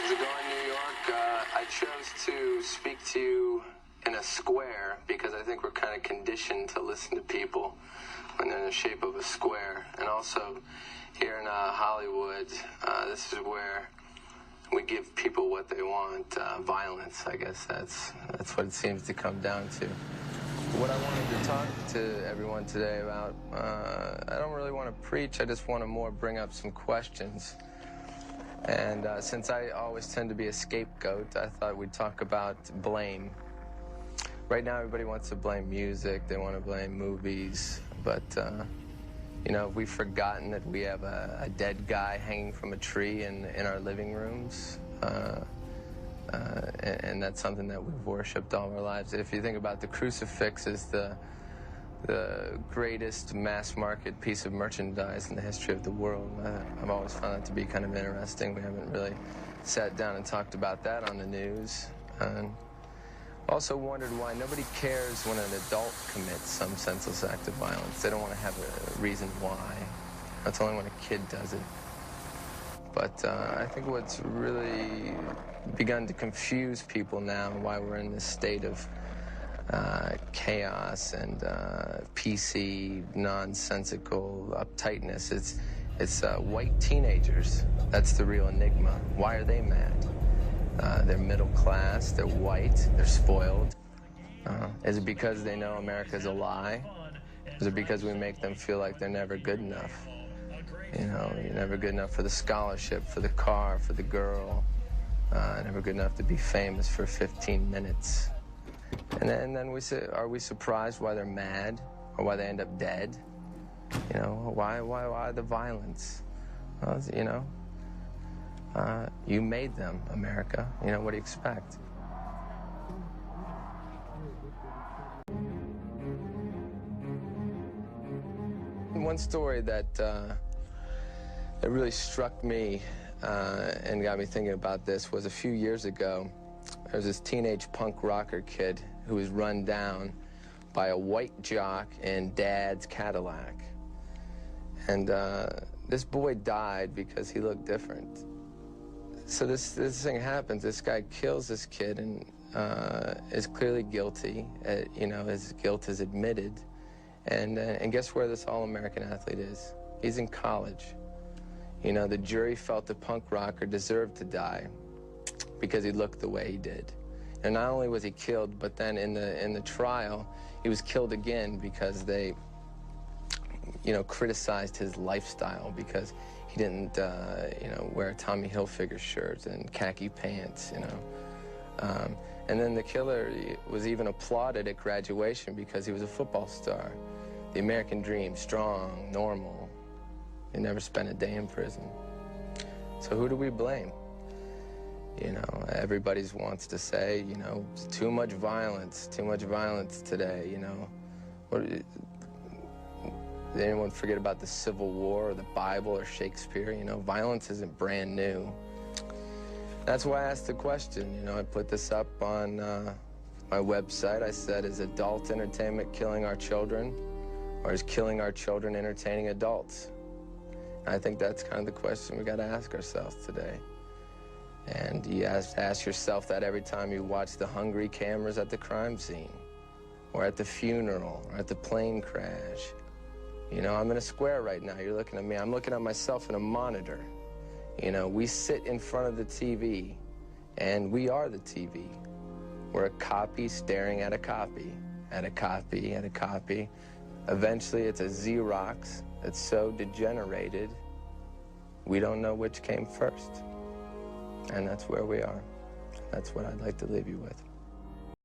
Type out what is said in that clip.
How's it going, New York? I chose to speak to you in a square because I think we're kind of conditioned to listen to people when they're in the shape of a square. And also, here in Hollywood, this is where we give people what they want, violence. I guess that's what it seems to come down to. What I wanted to talk to everyone today about, I don't really want to preach, I just want to more bring up some questions. And since I always tend to be a scapegoat, I thought we'd talk about blame. Right now, everybody wants to blame music, they want to blame movies, but, you know, we've forgotten that we have a dead guy hanging from a tree in our living rooms, and that's something that we've worshipped all our lives. If you think about the crucifix is the greatest mass-market piece of merchandise in the history of the world. I've always found that to be kind of interesting. We haven't really sat down and talked about that on the news. And also wondered why nobody cares when an adult commits some senseless act of violence. They don't want to have a reason why. That's only when a kid does it. But I think what's really begun to confuse people now, why we're in this state of chaos and PC, nonsensical uptightness, it's white teenagers. That's the real enigma. Why are they mad? They're middle class, they're white, they're spoiled. Is it because they know America's a lie? Is it because we make them feel like they're never good enough? You know, you're never good enough for the scholarship, for the car, for the girl. Never good enough to be famous for 15 minutes. And then we say, are we surprised why they're mad or why they end up dead? You know, why the violence? Well, you know, you made them, America. You know, what do you expect? One story that really struck me and got me thinking about this was a few years ago. There was this teenage punk rocker kid who was run down by a white jock in Dad's Cadillac. And this boy died because he looked different. So this thing happens. This guy kills this kid and is clearly guilty. You know, his guilt is admitted. And guess where this all-American athlete is? He's in college. You know, the jury felt the punk rocker deserved to die because he looked the way he did. And not only was he killed, but then in the trial, he was killed again because they, you know, criticized his lifestyle because he didn't, you know, wear a Tommy Hilfiger shirt and khaki pants, you know. And then the killer was even applauded at graduation because he was a football star. The American dream, strong, normal. He never spent a day in prison. So who do we blame? You know, everybody wants to say, you know, too much violence today, you know. Did anyone forget about the Civil War or the Bible or Shakespeare? You know, violence isn't brand new. That's why I asked the question. You know, I put this up on my website. I said, is adult entertainment killing our children, or is killing our children entertaining adults? And I think that's kind of the question we got to ask ourselves today. And you have to ask yourself that every time you watch the hungry cameras at the crime scene, or at the funeral, or at the plane crash. You know, I'm in a square right now. You're looking at me. I'm looking at myself in a monitor. You know, we sit in front of the TV, and we are the TV. We're a copy staring at a copy, at a copy, at a copy. Eventually, it's a Xerox that's so degenerated, we don't know which came first. And that's where we are. That's what I'd like to leave you with.